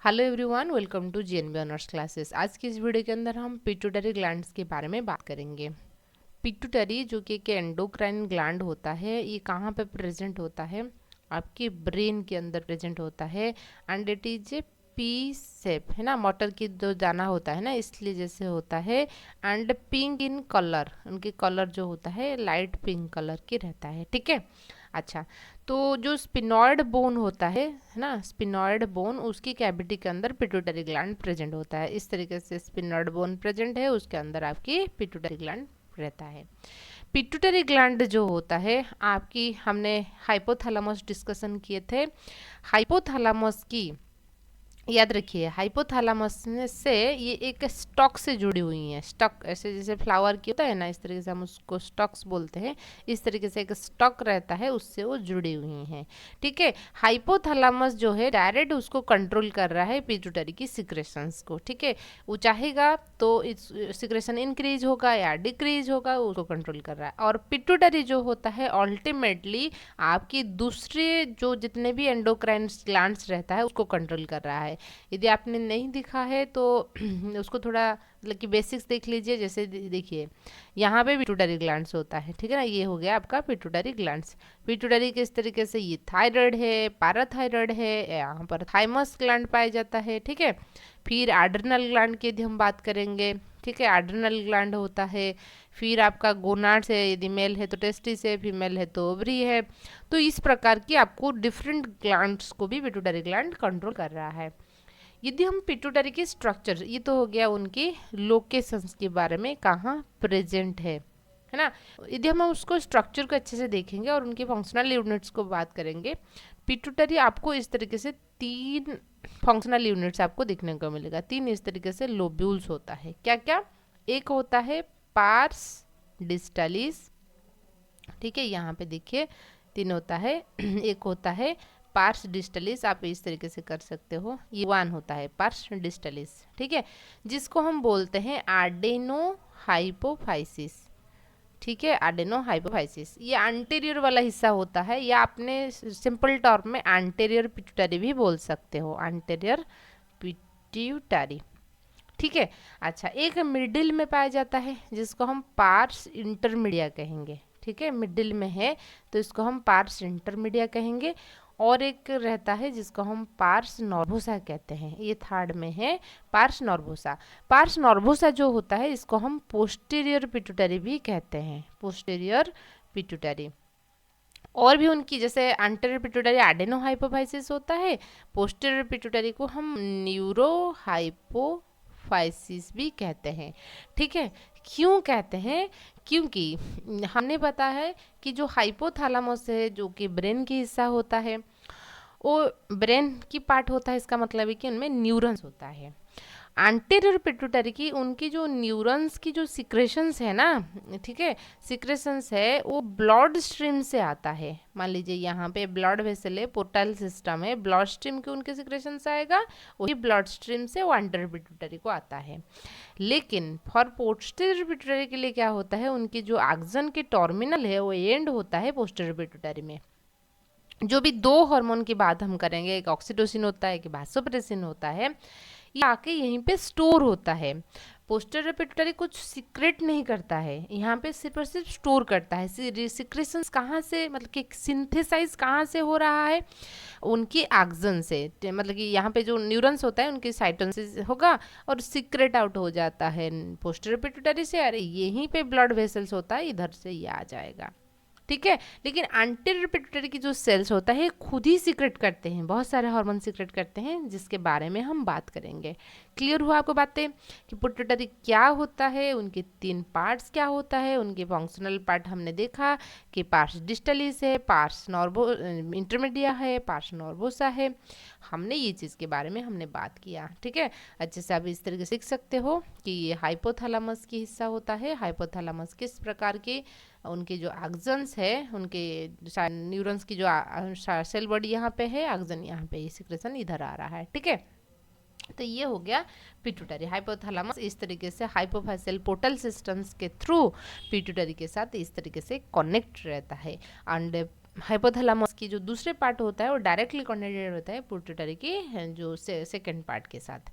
Hello everyone, welcome to GNB honours classes. आज की इस वीडियो के अंदर हम पिट्यूटरी ग्लैंड्स के बारे में बात करेंगे। पिट्यूटरी जो कि एक एंडोक्राइन ग्लैंड होता है, ये कहाँ पे प्रेजेंट होता है? आपके ब्रेन के अंदर प्रेजेंट होता है and it is A P shape, है ना। मटर की जो दाना होता है ना, इसलिए जैसे होता है। एंड पिंक इन कलर, उनके कलर जो होता है लाइट पिंक कलर की रहता है, ठीक है। अच्छा, तो जो स्पिनॉइड बोन होता है ना, स्पिनॉइड बोन, उसकी कैविटी के अंदर पिट्यूटरी ग्लैंड प्रेजेंट होता है। इस तरीके से स्पिनॉइड बोन प्रेजेंट है, उसके अंदर आपकी पिट्यूटरी ग्लैंड रहता है। पिट्यूटरी ग्लैंड जो होता है आपकी, हमने हाइपोथैलेमस डिस्कशन किए थे। हाइपोथैलेमस की याद रखिए, हाइपोथैलेमस से ये एक स्टॉक से जुड़ी हुई हैं। स्टॉक ऐसे जैसे फ्लावर की होता है ना, इस तरीके से हम उसको स्टॉक्स बोलते हैं। इस तरीके से एक स्टॉक रहता है, उससे वो जुड़ी हुई हैं, ठीक है। हाइपोथैलेमस जो है डायरेक्ट उसको कंट्रोल कर रहा है पिट्यूटरी की सिक्रेशंस को, ठीक है। वो चाहेगा तो इस सिक्रेशन इंक्रीज होगा या डिक्रीज होगा, उसको कंट्रोल कर रहा है। और पिट्यूटरी जो होता है अल्टीमेटली आपकी दूसरे जो जितने भी एंडोक्राइन ग्लैंड्स रहता है उसको कंट्रोल कर रहा है। यदि आपने नहीं दिखा है तो उसको थोड़ा मतलब कि बेसिक्स देख लीजिए। जैसे देखिए, यहाँ पे पिट्यूटरी ग्लैंड्स होता है, ठीक है ना। ये हो गया आपका पिट्यूटरी ग्लैंड्स। पिट्यूटरी किस तरीके से, ये थायराइड है, पैराथायराइड है, यहाँ पर थाइमस ग्लैंड पाया जाता है, ठीक है। फिर एड्रिनल ग्लैंड की यदि हम बात करेंगे, ठीक है, एड्रिनल ग्लैंड होता है। फिर आपका गोनाड्स है, यदि मेल है तो टेस्टिस है, फीमेल है तो ओवरी है। तो इस प्रकार की आपको डिफरेंट ग्लैंड्स को भी पिट्यूटरी ग्लैंड कंट्रोल कर रहा है। यदि हम पिट्यूटरी की स्ट्रक्चर, ये तो हो गया उनकी लोकेशंस के बारे में, कहाँ प्रेजेंट है ना। यदि हम उसको स्ट्रक्चर को अच्छे से देखेंगे और उनकी फंक्शनल यूनिट्स को बात करेंगे, पिट्यूटरी आपको इस तरीके से तीन फंक्शनल यूनिट्स आपको देखने को मिलेगा। तीन इस तरीके से लोब्यूल्स होता है। क्या क्या? एक होता है पार्स डिस्टलिस, ठीक है, यहाँ पे देखिए तीन होता है। एक होता है पार्स डिस्टलिस, आप इस तरीके से कर सकते हो। ये वन होता है पार्स डिस्टलिस, ठीक है, जिसको हम बोलते हैं आडेनो हाइपोफाइसिस, ठीक है। आडेनो हाइपोफाइसिस ये एंटीरियर वाला हिस्सा होता है, या आपने सिंपल टर्म में एंटीरियर पिट्यूटरी भी बोल सकते हो, एंटीरियर पिट्यूटरी, ठीक है। अच्छा, एक मिडिल में पाया जाता है जिसको हम पार्स इंटरमीडिया कहेंगे, ठीक है। मिडिल में है तो इसको हम पार्स इंटरमीडिया कहेंगे। और एक रहता है जिसको हम पार्स नॉर्बोसा कहते हैं, ये थर्ड में है, पार्स नॉर्बोसा। पार्स नॉर्बोसा जो होता है इसको हम पोस्टीरियर पिट्यूटरी भी कहते हैं, पोस्टीरियर पिट्यूटरी। और भी उनकी जैसे एंटीरियर पिट्यूटरी एडेनो हाइपोफाइसिस होता है, पोस्टीरियर पिट्यूटरी को हम न्यूरो हाइपोफाइसिस भी कहते हैं, ठीक है। क्यों कहते हैं? क्योंकि हमने पता है कि जो हाइपोथैलेमस है, जो कि ब्रेन की हिस्सा होता है, वो ब्रेन की पार्ट होता है, इसका मतलब है कि उनमें न्यूरॉन्स होता है। एंटीरियर पिट्यूटरी की उनकी जो न्यूरॉन्स की जो सिक्रेशंस है ना, ठीक है, सिक्रेशंस है, वो ब्लड स्ट्रीम से आता है। मान लीजिए यहाँ पे ब्लड वेसल है, पोर्टल सिस्टम है, ब्लड स्ट्रीम के उनके सिक्रेशंस आएगा, वही ब्लड स्ट्रीम से वो एंटीरियर पिट्यूटरी को आता है। लेकिन फॉर पोस्टीरियर पिट्यूटरी के लिए क्या होता है, उनकी जो एक्सन के टर्मिनल है वो एंड होता है पोस्टीरियर पिट्यूटरी में। जो भी दो हार्मोन की बात हम करेंगे, एक ऑक्सीटोसिन होता है, एक वासोप्रेसिन होता है, ये आके यहीं पे स्टोर होता है। पोस्टीरियर पिट्यूटरी कुछ सीक्रेट नहीं करता है, यहाँ पे सिर्फ और सिर्फ स्टोर करता है। सिक्रेशंस कहाँ से, मतलब कि सिंथेसाइज कहाँ से हो रहा है, उनकी एक्सन से, मतलब कि यहाँ पे जो न्यूरॉन्स होता है उनकी साइटोन से होगा और सीक्रेट आउट हो जाता है पोस्टीरियर पिट्यूटरी से। अरे यहीं पे ब्लड वेसल्स होता है, इधर से ये आ जाएगा, ठीक है। लेकिन एंटीरियर पिट्यूटरी की जो सेल्स होता है खुद ही सीक्रेट करते हैं, बहुत सारे हार्मोन सीक्रेट करते हैं, जिसके बारे में हम बात करेंगे। क्लियर हुआ आपको बातें कि पिट्यूटरी क्या होता है, उनके तीन पार्ट्स क्या होता है, उनके फंक्शनल पार्ट हमने देखा कि पार्स डिस्टलिस है, पार्स नॉर्बो इंटरमीडिया है, पार्स नॉर्बोसा है। हमने ये चीज़ के बारे में हमने बात किया, ठीक है। अच्छे से आप इस तरीके से सीख सकते हो कि ये हाइपोथैलेमस की हिस्सा होता है। हाइपोथैलेमस किस प्रकार के उनके जो एक्सन्स है, उनके न्यूरॉन्स की जो सेल बॉडी यहाँ पे है, एक्सन यहाँ पे, सिक्रेशन इधर आ रहा है, ठीक है। तो ये हो गया पिट्यूटरी। हाइपोथैलेमस इस तरीके से हाइपोफाइसियल पोर्टल सिस्टम्स के थ्रू पिट्यूटरी के साथ इस तरीके से कनेक्ट रहता है। एंड हाइपोथैलेमस की जो दूसरे पार्ट होता है वो डायरेक्टली कनेक्टेड होता है पिट्यूटरी की जो सेकंड पार्ट के साथ।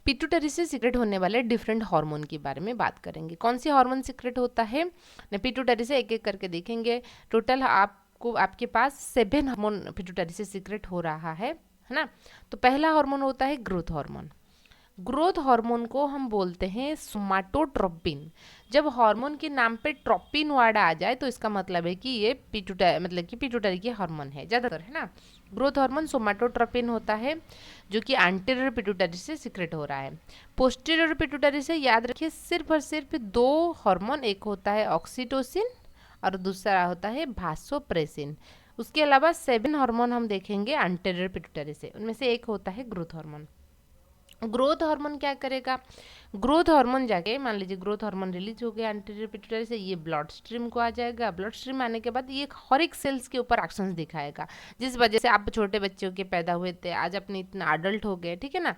पिट्यूटरी से सीक्रेट होने वाले डिफरेंट हार्मोन के बारे में बात करेंगे। कौन सी हार्मोन सीक्रेट होता है पिट्यूटरी से, एक एक करके देखेंगे। टोटल आपको आपके पास 7 हार्मोन पिट्यूटरी से सीक्रेट हो रहा है ना। तो पहला हार्मोन होता है ग्रोथ हार्मोन। ग्रोथ हार्मोन को हम बोलते हैं सोमाटोट्रोपिन। जब हार्मोन के नाम पे ट्रोपिन वर्ड आ जाए तो इसका मतलब है कि ये पिट्यूटरी मतलब कि पिट्यूटरी की हार्मोन है ज़्यादातर, है ना। ग्रोथ हार्मोन सोमाटोट्रोपिन होता है जो कि एंटीरियर पिट्यूटरी से सीक्रेट हो रहा है। पोस्टीरियर पिट्यूटरी से याद रखिए सिर्फ और सिर्फ 2 हार्मोन, एक होता है ऑक्सीटोसिन और दूसरा होता है भासोप्रेसिन। उसके अलावा 7 हार्मोन हम देखेंगे एंटीरियर पिट्यूटरी से, उनमें से एक होता है ग्रोथ हार्मोन। ग्रोथ हार्मोन क्या करेगा, ग्रोथ हार्मोन जाके मान लीजिए ग्रोथ हार्मोन रिलीज हो गया एंटीरियर पिट्यूटरी से, ये ब्लड स्ट्रीम को आ जाएगा। ब्लड स्ट्रीम आने के बाद ये हर एक सेल्स के ऊपर एक्शंस दिखाएगा, जिस वजह से आप छोटे बच्चों के पैदा हुए थे, आज अपने इतना अडल्ट हो गए, ठीक है ना।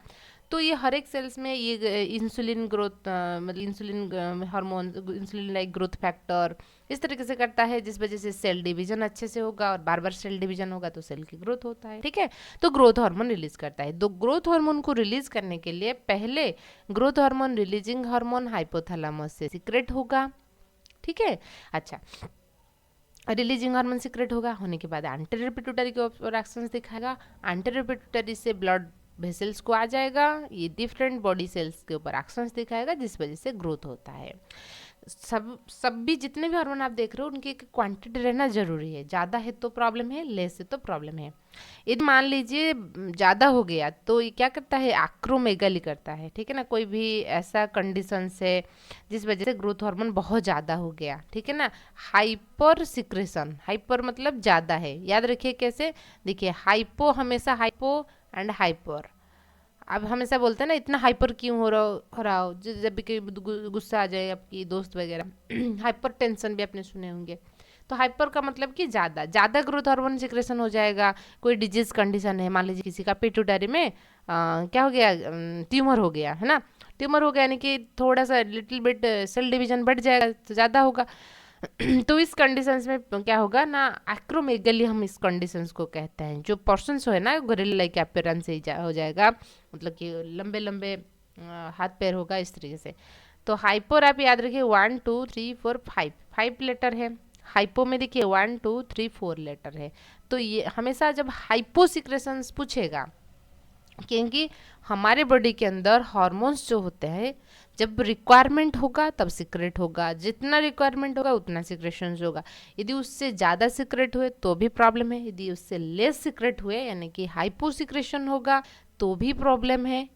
तो ये हर एक सेल्स में ये इंसुलिन ग्रोथ मतलब insulin hormone, insulin like growth factor इस तरीके से करता है, जिस वजह से सेल डिवीजन अच्छे से होगा, और बार बार सेल डिवीजन होगा तो सेल की ग्रोथ होता है, ठीक है। तो ग्रोथ हार्मोन रिलीज करता है। तो ग्रोथ हार्मोन को रिलीज करने के लिए पहले growth hormone releasing hormone hypothalamus से सीक्रेट होगा, ठीक है। अच्छा, रिलीजिंग हार्मोन सीक्रेट होगा, होने के बाद एंटीरियर पिट्यूटरी के ऊपर एक्शंस दिखाएगा। एंटीरियर पिट्यूटरी से ब्लड वेसल्स को आ जाएगा, ये डिफरेंट बॉडी सेल्स के ऊपर एक्शंस दिखाएगा, जिस वजह से ग्रोथ होता है। सब भी जितने भी हार्मोन आप देख रहे हो उनकी एक क्वांटिटी रहना जरूरी है। ज़्यादा है तो प्रॉब्लम है, लेस है तो प्रॉब्लम है। यदि मान लीजिए ज़्यादा हो गया तो ये क्या करता है, एक्रोमेगाली करता है, ठीक है ना। कोई भी ऐसा कंडीशंस है जिस वजह से ग्रोथ हार्मोन बहुत ज़्यादा हो गया, ठीक है ना। हाइपर सिक्रेशन, हाइपर मतलब ज़्यादा है, याद रखिए कैसे, देखिए हाइपो हमेशा हाइपो एंड हाइपर। अब हमेशा बोलते हैं ना इतना हाइपर क्यों हो रहा हो जब भी कोई गुस्सा आ जाए आपकी दोस्त वगैरह हाइपर टेंशन भी आपने सुने होंगे। तो हाइपर का मतलब कि ज़्यादा ज़्यादा ग्रोथ हार्मोन सिक्रेशन हो जाएगा। कोई डिजीज कंडीशन है, मान लीजिए किसी का पिट्यूटरी में क्या हो गया, ट्यूमर हो गया, है ना। ट्यूमर हो गया यानी कि थोड़ा सा लिटिल बिट सेल डिवीजन बढ़ जाएगा तो ज़्यादा होगा तो इस कंडीशंस में क्या होगा ना, एक्रोमेगली हम इस कंडीशंस को कहते हैं। जो पर्सन्स हो है ना गोरिल्ला लाइक अपीयरेंस हो जाएगा, मतलब कि लंबे लंबे हाथ पैर होगा इस तरीके से। तो हाइपर आप याद रखिए 1 2 3 4 5 5 लेटर है। हाइपो में देखिए 1 2 3 4 लेटर है। तो ये हमेशा जब हाइपो सिक्रेशंस पूछेगा, क्योंकि हमारे बॉडी के अंदर हार्मोन्स जो होते हैं जब रिक्वायरमेंट होगा तब सिक्रेट होगा, जितना रिक्वायरमेंट होगा उतना सिक्रेशन होगा। यदि उससे ज़्यादा सिक्रेट हुए तो भी प्रॉब्लम है, यदि उससे लेस सिक्रेट हुए यानी कि हाइपो सिक्रेशन होगा तो भी प्रॉब्लम है,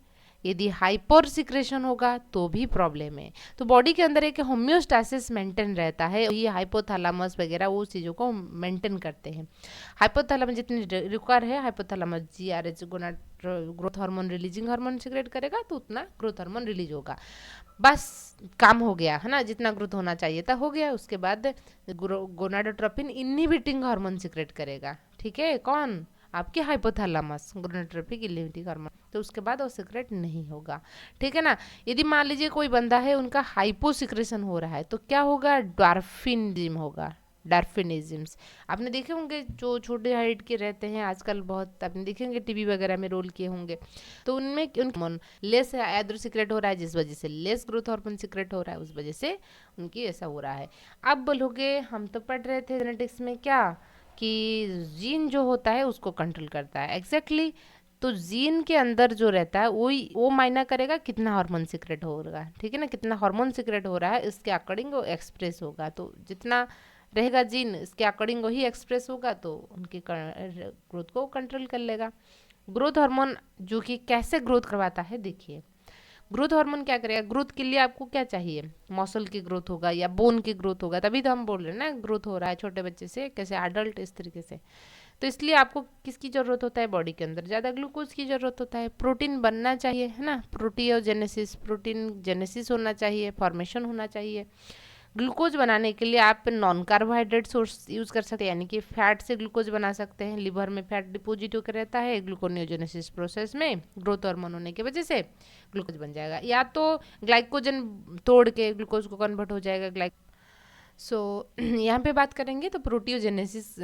यदि हाइपर सिक्रेशन होगा तो भी प्रॉब्लम है। तो बॉडी के अंदर एक होम्योस्टासिस मेंटेन रहता है, ये हाइपोथैलेमस वगैरह वो चीज़ों को मेंटेन करते हैं। हाइपोथैलेमस जितनी रिक्वायर है, hypothalamus GRH growth hormone releasing hormone secrete करेगा तो उतना ग्रोथ हार्मोन रिलीज होगा। बस काम हो गया है ना, जितना ग्रोथ होना चाहिए था हो गया। उसके बाद गोनाडोट्रोपिन इनहिबिटिंग हार्मोन सिक्रेट करेगा, ठीक है। कौन, आपके हाइपोथैलेमस गोनाडोट्रोपिक इनहिबिटिंग हार्मोन। तो उसके बाद वो सिक्रेट नहीं होगा, ठीक है ना। यदि मान लीजिए कोई बंदा है उनका हाइपो सिक्रेशन हो रहा है तो क्या होगा, डॉर्फिनिज्म होगा, डॉर्फिनिज्म्स। आपने देखे होंगे जो छोटे हाइट के रहते हैं आजकल, बहुत आपने देखे होंगे टीवी वगैरह में रोल किए होंगे। तो उनमें हार्मोन लेस एड्रो सिक्रेट हो रहा है, जिस वजह से लेस ग्रोथ हार्मोन सिक्रेट हो रहा है, उस वजह से उनकी ऐसा हो रहा है। अब बोलोगे हम तो पढ़ रहे थे जेनेटिक्स में क्या कि जीन जो होता है उसको कंट्रोल करता है, एग्जैक्टली तो जीन के अंदर जो रहता है वही वो मायना करेगा कितना हार्मोन सिक्रेट हो रहा है, ठीक है ना। कितना हार्मोन सिक्रेट हो रहा है इसके अकॉर्डिंग वो एक्सप्रेस होगा। तो जितना रहेगा जीन इसके अकॉर्डिंग वही एक्सप्रेस होगा, तो उनकी ग्रोथ को कंट्रोल कर लेगा। ग्रोथ हार्मोन जो कि कैसे ग्रोथ करवाता है, देखिए ग्रोथ हार्मोन क्या करेगा, ग्रोथ के लिए आपको क्या चाहिए, मसल की ग्रोथ होगा या बोन की ग्रोथ होगा, तभी तो हम बोल रहे हैं ना ग्रोथ हो रहा है छोटे बच्चे से कैसे एडल्ट इस तरीके से। तो इसलिए आपको किसकी ज़रूरत होता है, बॉडी के अंदर ज़्यादा ग्लूकोज की ज़रूरत होता है, प्रोटीन बनना चाहिए, है ना। प्रोटीओजेनेसिस, प्रोटीन जेनेसिस होना चाहिए, फॉर्मेशन होना चाहिए। ग्लूकोज बनाने के लिए आप नॉन कार्बोहाइड्रेट सोर्स यूज़ कर सकते हैं, यानी कि फैट से ग्लूकोज बना सकते हैं। लिवर में फैट डिपोजिट होकर रहता है, ग्लूकोनियोजेनेसिस प्रोसेस में ग्रोथ हार्मोन होने की वजह से ग्लूकोज बन जाएगा, या तो ग्लाइकोजन तोड़ के ग्लूकोज को कन्वर्ट हो जाएगा सो यहाँ पे बात करेंगे तो प्रोटियोजेनेसिस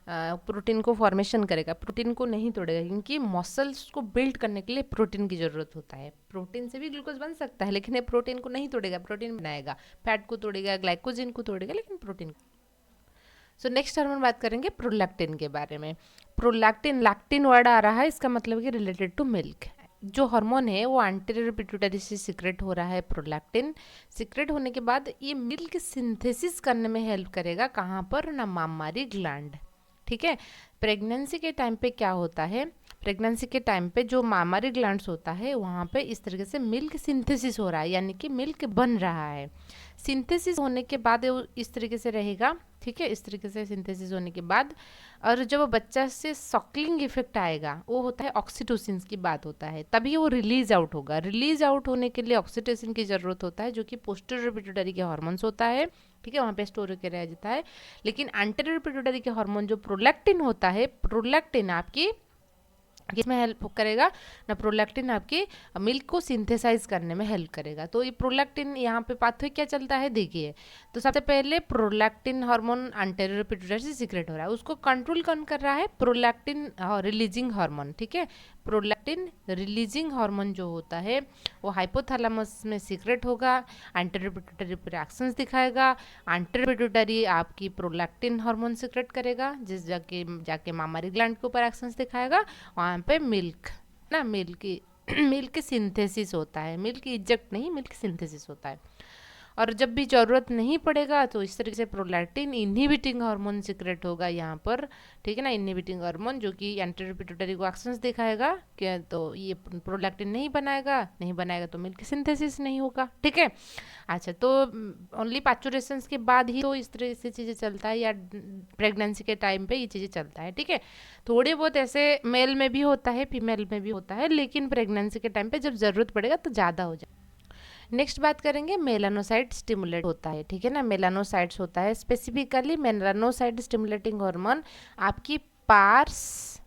प्रोटीन को फॉर्मेशन करेगा, प्रोटीन को नहीं तोड़ेगा, क्योंकि मसल्स को बिल्ड करने के लिए प्रोटीन की ज़रूरत होता है। प्रोटीन से भी ग्लूकोज बन सकता है, लेकिन ये प्रोटीन को नहीं तोड़ेगा, प्रोटीन बनाएगा। फैट को तोड़ेगा, ग्लाइकोजन को तोड़ेगा, लेकिन प्रोटीन। सो नेक्स्ट हार्मोन बात करेंगे प्रोलैक्टिन के बारे में। प्रोलैक्टिन, लैक्टिन वर्ड आ रहा है, इसका मतलब कि रिलेटेड टू मिल्क। जो हार्मोन है वो एंटीरियर पिट्यूटरी से सीक्रेट हो रहा है प्रोलैक्टिन। सीक्रेट होने के बाद ये मिल्क सिंथेसिस करने में हेल्प करेगा, कहाँ पर ना, मामारी ग्लैंड। ठीक है। प्रेगनेंसी के टाइम पे क्या होता है, प्रेगनेंसी के टाइम पे जो मामारी ग्लैंड्स होता है वहाँ पे इस तरीके से मिल्क सिंथेसिस हो रहा है, यानी कि मिल्क बन रहा है। सिंथेसिस होने के बाद वो इस तरीके से रहेगा। ठीक है, इस तरीके से सिंथेसिस होने के बाद, और जब बच्चा से सॉकलिंग इफेक्ट आएगा वो होता है ऑक्सीटोसिन की बात होता है, तभी वो रिलीज आउट होगा। रिलीज आउट होने के लिए ऑक्सीटोसिन की ज़रूरत होता है, जो कि पोस्टीरियर पिट्यूटरी के हार्मोन्स होता है। ठीक है, वहाँ पे स्टोर होकर रह जाता है। लेकिन एंटीरियर पिट्यूटरी के हार्मोन जो प्रोलैक्टिन होता है, प्रोलैक्टिन आपकी किसमें हेल्प करेगा ना, प्रोलैक्टिन आपकी मिल्क को सिंथेसाइज करने में हेल्प करेगा। तो ये प्रोलैक्टिन यहाँ पे पाथवे क्या चलता है देखिए। तो सबसे पहले प्रोलैक्टिन हार्मोन एंटीरियर पिट्यूटरी से सीक्रेट हो रहा है, उसको कंट्रोल कौन कर रहा है, प्रोलैक्टिन रिलीजिंग हार्मोन। ठीक है, प्रोलैक्टिन रिलीजिंग हार्मोन जो होता है वो हाइपोथैलेमस में सीक्रेट होगा, एंटीरियर पिट्यूटरी पर एक्शंस दिखाएगा। एंटीरियर पिट्यूटरी आपकी प्रोलैक्टिन हार्मोन सीक्रेट करेगा, जिस जाके जाके मामारी ग्लैंड के ऊपर एक्शंस दिखाएगा। वहाँ पे मिल्क ना, मिल्क सिंथेसिस होता है, मिल्क इजेक्ट नहीं, मिल्क सिंथेसिस होता है। और जब भी ज़रूरत नहीं पड़ेगा तो इस तरीके से प्रोलैक्टिन इनहिबिटिंग हार्मोन सीक्रेट होगा यहाँ पर। ठीक है ना, इनहिबिटिंग हार्मोन जो कि एंटीरियर पिट्यूटरी को एक्शंस दिखाएगा कि तो ये प्रोलैक्टिन नहीं बनाएगा तो मिल्क सिंथेसिस नहीं होगा। ठीक है। अच्छा, तो ओनली पैचुरेशंस के बाद ही तो इस तरह से चीज़ें चलता है, या प्रेगनेंसी के टाइम पे ये चीज़ें चलता है। ठीक है, थोड़े बहुत ऐसे मेल में भी होता है, फीमेल में भी होता है, लेकिन प्रेगनेंसी के टाइम पे जब ज़रूरत पड़ेगा तो ज़्यादा हो जाए। नेक्स्ट बात करेंगे, मेलानोसाइट स्टिमुलेट होता है। ठीक है ना, मेलानोसाइट्स होता है, स्पेसिफिकली मेलानोसाइट स्टिमुलेटिंग हार्मोन आपकी पार्स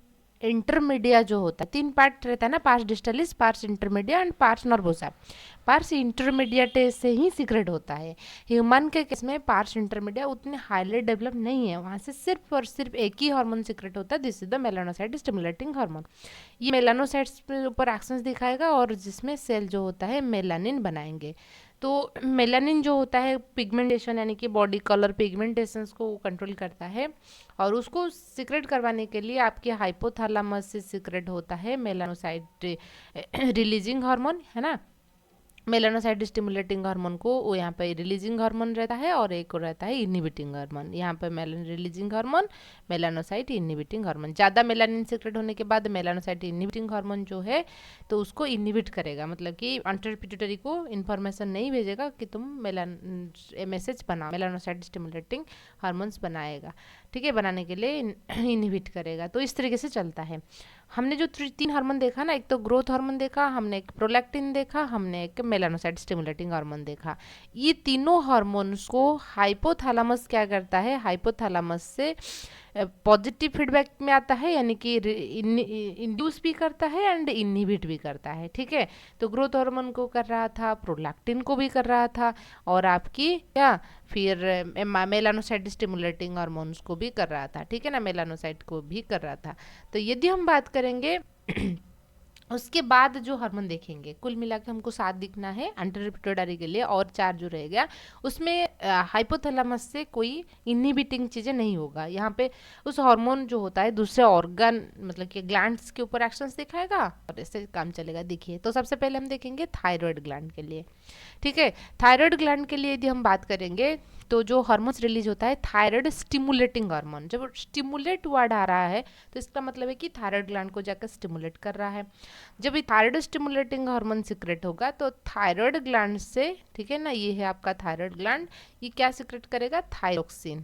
इंटरमीडिया जो होता है, 3 पार्ट रहता है ना, pars distalis, pars intermedia and pars nervosa. Pars intermediate से ही सीक्रेट होता है। ह्यूमन के केस में पार्स इंटरमीडिया उतने हाईली डेवलप नहीं है, वहाँ से सिर्फ और सिर्फ एक ही हार्मोन सीक्रेट होता है, this is the melanocyte stimulating hormone. ये मेलानोसाइट्स के ऊपर एक्शंस दिखाएगा और जिसमें सेल जो होता है मेलानिन बनाएंगे। तो मेलानिन जो होता है पिगमेंटेशन, यानी कि बॉडी कलर पिगमेंटेशंस को कंट्रोल करता है, और उसको सीक्रेट करवाने के लिए आपके हाइपोथैलेमस से सीक्रेट होता है मेलानोसाइट रिलीजिंग हार्मोन, है ना। मेलानोसाइट स्टिमुलेटिंग हार्मोन को वो यहाँ पे रिलीजिंग हार्मोन रहता है, और एक रहता है इनहिबिटिंग हार्मोन। यहाँ पे melanin releasing hormone, melanocyte inhibiting hormone. ज़्यादा मेलानिन सीक्रेट होने के बाद मेलानोसाइट इनहिबिटिंग हार्मोन जो है तो उसको इनहिबिट करेगा, मतलब कि एंटीरियर पिट्यूटरी को इन्फॉर्मेशन नहीं भेजेगा कि तुम मैसेज बनाओ, मेलानोसाइट स्टिमुलेटिंग हार्मोन्स बनाएगा। ठीक है, बनाने के लिए इनहिबिट करेगा। तो इस तरीके से चलता है। हमने जो 3 हार्मोन देखा ना, एक तो ग्रोथ हार्मोन देखा, हमने एक प्रोलैक्टिन देखा, हमने एक मेलानोसाइट स्टिमुलेटिंग हार्मोन देखा। ये तीनों हार्मोन्स को हाइपोथैलेमस क्या करता है, हाइपोथैलेमस से पॉजिटिव फीडबैक में आता है, यानी कि इंड्यूस भी करता है एंड इनहिबिट भी करता है। ठीक है, तो ग्रोथ हार्मोन को कर रहा था, प्रोलैक्टिन को भी कर रहा था, और आपकी क्या फिर मेलानोसाइट स्टिमुलेटिंग हार्मोन्स को भी कर रहा था। ठीक है ना, मेलानोसाइट को भी कर रहा था। तो यदि हम बात करेंगे उसके बाद जो हार्मोन देखेंगे, कुल मिला के हमको 7 दिखना है एंटीरियर पिट्यूटरी के लिए, और 4 जो रह गया उसमें हाइपोथैलेमस से कोई इनहिबिटिंग चीज़ें नहीं होगा। यहाँ पे उस हार्मोन जो होता है दूसरे ऑर्गन, मतलब कि ग्लैंड्स के ऊपर एक्शंस दिखाएगा और इससे काम चलेगा। देखिए, तो सबसे पहले हम देखेंगे थायराइड ग्लैंड के लिए। ठीक है, थायराइड ग्लैंड के लिए यदि हम बात करेंगे तो जो हार्मोन्स रिलीज होता है थायराइड स्टिमुलेटिंग हार्मोन। जब स्टिमुलेट वर्ड आ रहा है तो इसका मतलब है कि थायराइड ग्लैंड को जाकर स्टिमुलेट कर रहा है। जब ये थायराइड स्टिमुलेटिंग हार्मोन सीक्रेट होगा तो थायराइड ग्लैंड से, ठीक है ना, ये है आपका थायराइड ग्लैंड, ये क्या सीक्रेट करेगा, थायरोक्सिन,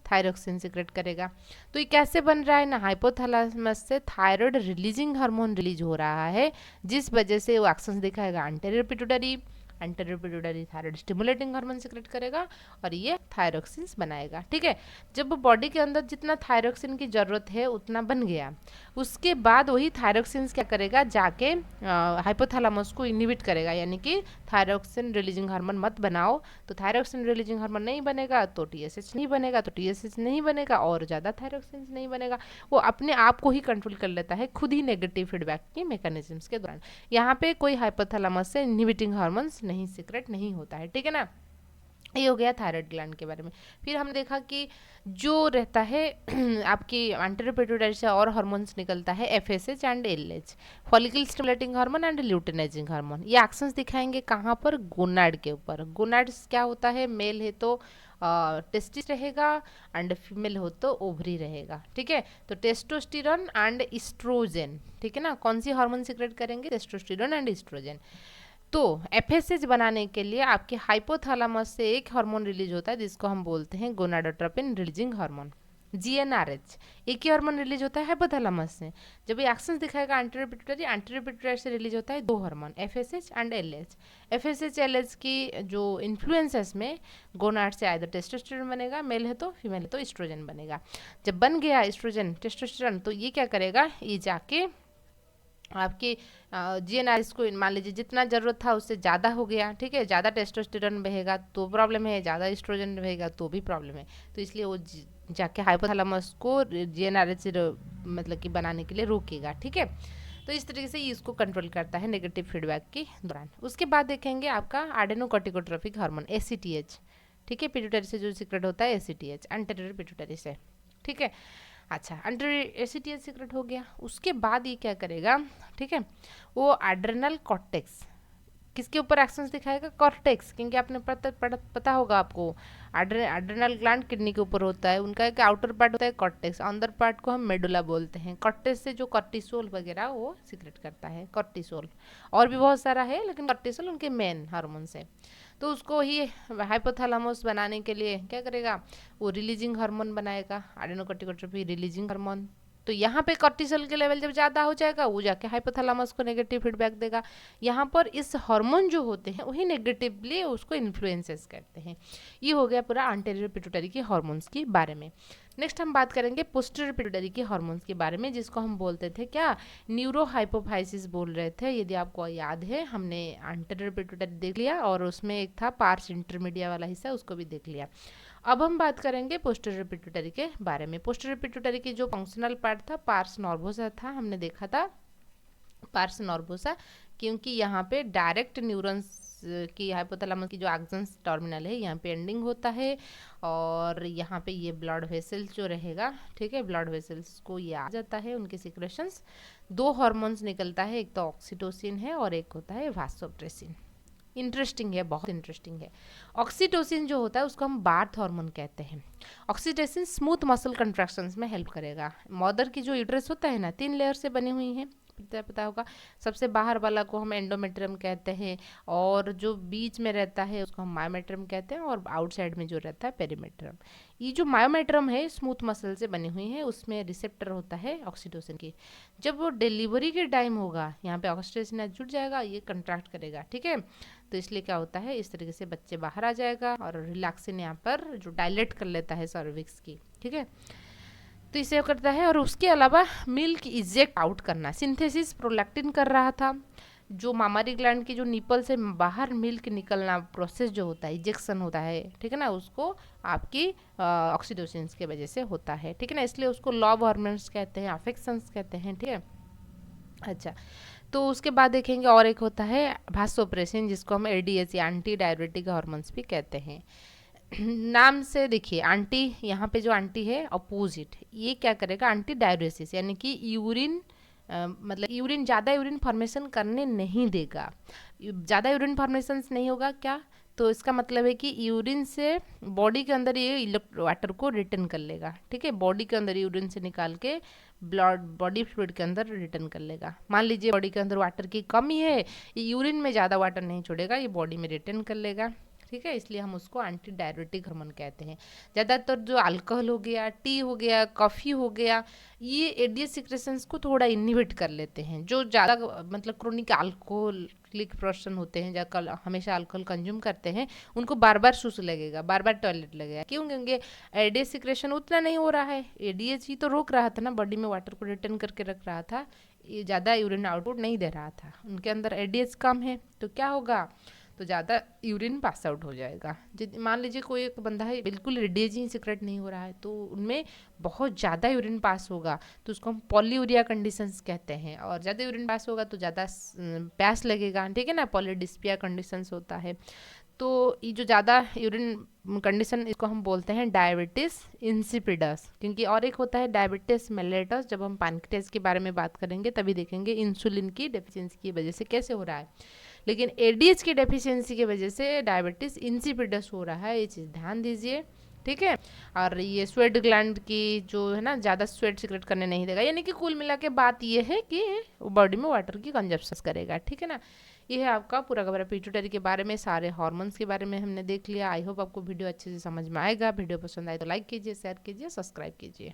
थायरोक्सिन सीक्रेट करेगा। तो ये कैसे बन रहा है ना, हाइपोथैलेमस से थायराइड रिलीजिंग हार्मोन रिलीज हो रहा है, जिस वजह से वो एक्शंस दिखाएगा anterior pituitary, anterior pituitary thyroid stimulating hormone secrete करेगा और ये थायरोक्सिन्स बनाएगा। ठीक है, जब बॉडी के अंदर जितना थायरोक्सिन की जरूरत है उतना बन गया, उसके बाद वही थायरोक्सिन्स क्या करेगा, जाके हाइपोथैलेमस को इनहिबिट करेगा, यानी कि थायरोक्सिन रिलीजिंग हार्मोन मत बनाओ। तो थायरोक्सिन रिलीजिंग हार्मोन नहीं बनेगा तो टीएसएच नहीं बनेगा, तो टीएसएच नहीं बनेगा और ज़्यादा थायरोक्सिन नहीं बनेगा। वो अपने आप को ही कंट्रोल कर लेता है खुद ही नेगेटिव फीडबैक की मैकेनिज्म्स के दौरान। यहाँ पे कोई हाइपोथैलेमस से इनहिबिटिंग हार्मोन्स नहीं सीक्रेट नहीं होता है। ठीक है ना, ये हो गया थायराइड ग्लैंड के बारे में। फिर हमने देखा कि जो रहता है आपकी एंटीरियर पिट्यूटरी से और हार्मोन्स निकलता है, FSH and LH, follicle stimulating hormone and luteinizing hormone. ये एक्शंस दिखाएंगे कहाँ पर, गोनाड के ऊपर। गोनाड्स क्या होता है, मेल है तो टेस्टिस रहेगा एंड फीमेल हो तो ओवरी रहेगा। ठीक है, तो टेस्टोस्टेरोन एंड इस्ट्रोजन, ठीक है ना, कौन सी हार्मोन सीक्रेट करेंगे, टेस्टोस्टेरोन एंड इस्ट्रोजन। तो एफएसएच बनाने के लिए आपके हाइपोथैलेमस से एक हार्मोन रिलीज होता है जिसको हम बोलते हैं गोनाडोट्रोपिन रिलीजिंग हार्मोन, जीएनआरएच। एक ही हार्मोन रिलीज होता है हाइपोथैलेमस से। जब ये एक्शंस दिखाएगा एंटीरियर पिट्यूटरी से रिलीज होता है दो hormone, FSH and LH. FSH LH की जो इन्फ्लुएंस है इसमें, गोनाड से आइदर टेस्टोस्टेरोन बनेगा, मेल है तो, फीमेल है तो एस्ट्रोजन बनेगा। जब बन गया एस्ट्रोजन टेस्टोस्टेरोन, तो ये क्या करेगा, ये जाके आपके जीएनआरएस को मान लीजिए जितना ज़रूरत था उससे ज़्यादा हो गया। ठीक है, ज़्यादा टेस्टोस्टेरोन बहेगा तो प्रॉब्लम है, ज़्यादा एस्ट्रोजन बहेगा तो भी प्रॉब्लम है। तो इसलिए वो जाके हाइपोथैलेमस को जीएनआरएस मतलब कि बनाने के लिए रोकेगा। ठीक है, तो इस तरीके से ये इसको कंट्रोल करता है नेगेटिव फीडबैक के दौरान। उसके बाद देखेंगे आपका एडेनोकॉर्टिकोट्रोपिक हार्मोन, एसीटीएच। ठीक है, पिट्यूटरी से जो सीक्रेट होता है एसीटीएच, एंटीरियर पिट्यूटरी से। ठीक है, अच्छा, एंटीरियर एसीटीएच सीक्रेट हो गया। उसके बाद ये क्या करेगा, ठीक है, वो एड्रेनल कॉर्टेक्स, किसके ऊपर एक्शंस दिखाएगा, कॉर्टेक्स, क्योंकि आपने पता होगा आपको, एड्रेनल ग्लैंड किडनी के ऊपर होता है, उनका एक आउटर पार्ट होता है कॉर्टेक्स, अंदर पार्ट को हम मेडुला बोलते हैं। कॉर्टेक्स से जो कॉर्टिसोल वगैरह वो सीक्रेट करता है, कॉर्टिसोल, और भी बहुत सारा है लेकिन कॉर्टिसोल उनके मेन हार्मोन्स है। तो उसको ही हाइपोथैलेमस बनाने के लिए क्या करेगा, वो रिलीजिंग हार्मोन बनाएगा, एडेनोकॉर्टिकोट्रोपिक रिलीजिंग हार्मोन। तो यहाँ पे कॉर्टिसोल के लेवल जब ज़्यादा हो जाएगा वो जाके हाइपोथैलेमस को नेगेटिव फीडबैक देगा। यहाँ पर इस हार्मोन जो होते हैं वही नेगेटिवली उसको इन्फ्लुएंसेस करते हैं। ये हो गया पूरा एंटीरियर पिट्यूटरी के हार्मोन्स के बारे में। नेक्स्ट हम बात करेंगे पोस्टीरियर पिट्यूटरी के हार्मोन्स के बारे में, जिसको हम बोलते थे क्या, न्यूरोहाइपोफाइसिस बोल रहे थे। यदि आपको याद है, हमने एंटीरियर पिट्यूटरी देख लिया और उसमें एक था पार्स इंटरमीडिया वाला हिस्सा, उसको भी देख लिया। अब हम बात करेंगे पोस्टीरियर पिट्यूटरी के बारे में। पोस्टीरियर पिट्यूटरी की जो फंक्शनल पार्ट था पार्स नॉर्बोसा था, हमने देखा था पार्स नॉर्बोसा, क्योंकि यहाँ पे डायरेक्ट न्यूरॉन्स की हाइपोथैलेमस की जो एक्सन्स टर्मिनल है यहाँ पे एंडिंग होता है, और यहाँ पे ये ब्लड वेसल्स जो रहेगा, ठीक है, ब्लड वेसल्स को ये आ जाता है, उनके सिक्रेशंस, दो हार्मोन्स निकलता है, एक तो ऑक्सीटोसिन है और एक होता है वासोप्रेसिन। इंटरेस्टिंग है, बहुत इंटरेस्टिंग है। ऑक्सीटोसिन जो होता है उसको हम बार्थ हार्मोन कहते हैं। ऑक्सीटोसिन स्मूथ मसल कंट्रैक्शंस में हेल्प करेगा। मदर की जो यूट्रस होता है ना, 3 लेयर से बनी हुई है, पता होगा। सबसे बाहर वाला को हम एंडोमेट्रियम कहते हैं, और जो बीच में रहता है उसको हम मायोमेट्रियम कहते हैं, और आउटसाइड में जो रहता है पेरीमेट्रियम। ये जो मायोमेट्रियम है स्मूथ मसल से बनी हुई है, उसमें रिसेप्टर होता है ऑक्सीटोसिन की। जब वो डिलीवरी के टाइम होगा यहाँ पे ऑक्सीटोसिन जुड़ जाएगा, ये कंट्रैक्ट करेगा। ठीक है, तो इसलिए क्या होता है, इस तरीके से बच्चे बाहर आ जाएगा, और रिलैक्सिन यहाँ पर जो डायलेट कर लेता है सर्विक्स की। ठीक है, तो इसे करता है। और उसके अलावा मिल्क इजेक्ट आउट करना, सिंथेसिस प्रोलैक्टिन कर रहा था, जो मामारी ग्लैंड की जो निपल से बाहर मिल्क निकलना प्रोसेस जो होता है, इजेक्शन होता है, ठीक है ना, उसको आपकी ऑक्सीटोसिन की वजह से होता है। ठीक है ना, इसलिए उसको लव हार्मोन्स कहते हैं, अफेक्शंस कहते हैं। ठीक है, अच्छा, तो उसके बाद देखेंगे और एक होता है वासोप्रेसिन, जिसको हम एडीएच या एंटी डायबिटिक हार्मोन्स भी कहते हैं। नाम से देखिए, आंटी, यहाँ पे जो आंटी है अपोजिट, ये क्या करेगा, एंटी डायरेसिस, यानी कि यूरिन मतलब यूरिन ज़्यादा यूरिन फॉर्मेशन करने नहीं देगा। ज़्यादा यूरिन फॉर्मेशन नहीं होगा क्या, तो इसका मतलब है कि यूरिन से बॉडी के अंदर ये वाटर को रिटर्न कर लेगा। ठीक है, बॉडी के अंदर यूरिन से निकाल के ब्लड बॉडी फ्लूइड के अंदर रिटर्न कर लेगा। मान लीजिए बॉडी के अंदर वाटर की कमी है, ये यूरिन में ज़्यादा वाटर नहीं छोड़ेगा, ये बॉडी में रिटर्न कर लेगा। ठीक है, इसलिए हम उसको एंटी डायबिटिक हार्मोन कहते हैं। ज़्यादातर जो अल्कोहल हो गया, टी हो गया, कॉफ़ी हो गया, ये एडीएच सिक्रेशंस को थोड़ा इनहिबिट कर लेते हैं। जो ज़्यादा मतलब क्रोनिक अल्कोहल साइक्लिक पर्सन होते हैं, जो हमेशा अल्कोहल कंज्यूम करते हैं, उनको बार बार सुसु लगेगा, बार बार टॉयलेट लगेगा। क्यों? क्योंकि एडीएच सिक्रेशन उतना नहीं हो रहा है। एडीएच ही तो रोक रहा था ना, बॉडी में वाटर को रिटेन करके रख रहा था, ये ज़्यादा यूरिन आउटपुट नहीं दे रहा था। उनके अंदर एडीएच कम है तो क्या होगा, तो ज़्यादा यूरिन पास आउट हो जाएगा। मान लीजिए कोई एक बंदा है बिल्कुल एडीएच ही सिक्रेट नहीं हो रहा है, तो उनमें बहुत ज़्यादा यूरिन पास होगा, तो उसको हम पॉलीयूरिया कंडीशंस कहते हैं। और ज़्यादा यूरिन पास होगा तो ज़्यादा प्यास लगेगा, ठीक है ना, पॉलीडिस्पिया कंडीशंस होता है। तो ये जो ज़्यादा यूरिन कंडीशन, इसको हम बोलते हैं डायबिटीज़ इंसिपिडस। क्योंकि और एक होता है डायबिटीज़ मेलेटस, जब हम पैनक्रियाज के बारे में बात करेंगे तभी देखेंगे इंसुलिन की डेफिशिएंसी की वजह से कैसे हो रहा है। लेकिन एडीएच की डेफिशिएंसी की वजह से डायबिटीज़ इंसिपिडस हो रहा है, ये चीज़ ध्यान दीजिए, ठीक है। और ये स्वेट ग्लैंड की जो है ना, ज़्यादा स्वेट सिक्रेट करने नहीं देगा, यानी कि कुल मिला के बात ये है कि बॉडी में वाटर की कंजप्शन करेगा, ठीक है ना। ये है आपका पूरा का पूरा पिट्यूटरी के बारे में, सारे हार्मोन्स के बारे में हमने देख लिया। आई होप आपको वीडियो अच्छे से समझ में आएगा। वीडियो पसंद आए तो लाइक कीजिए, शेयर कीजिए, सब्सक्राइब कीजिए।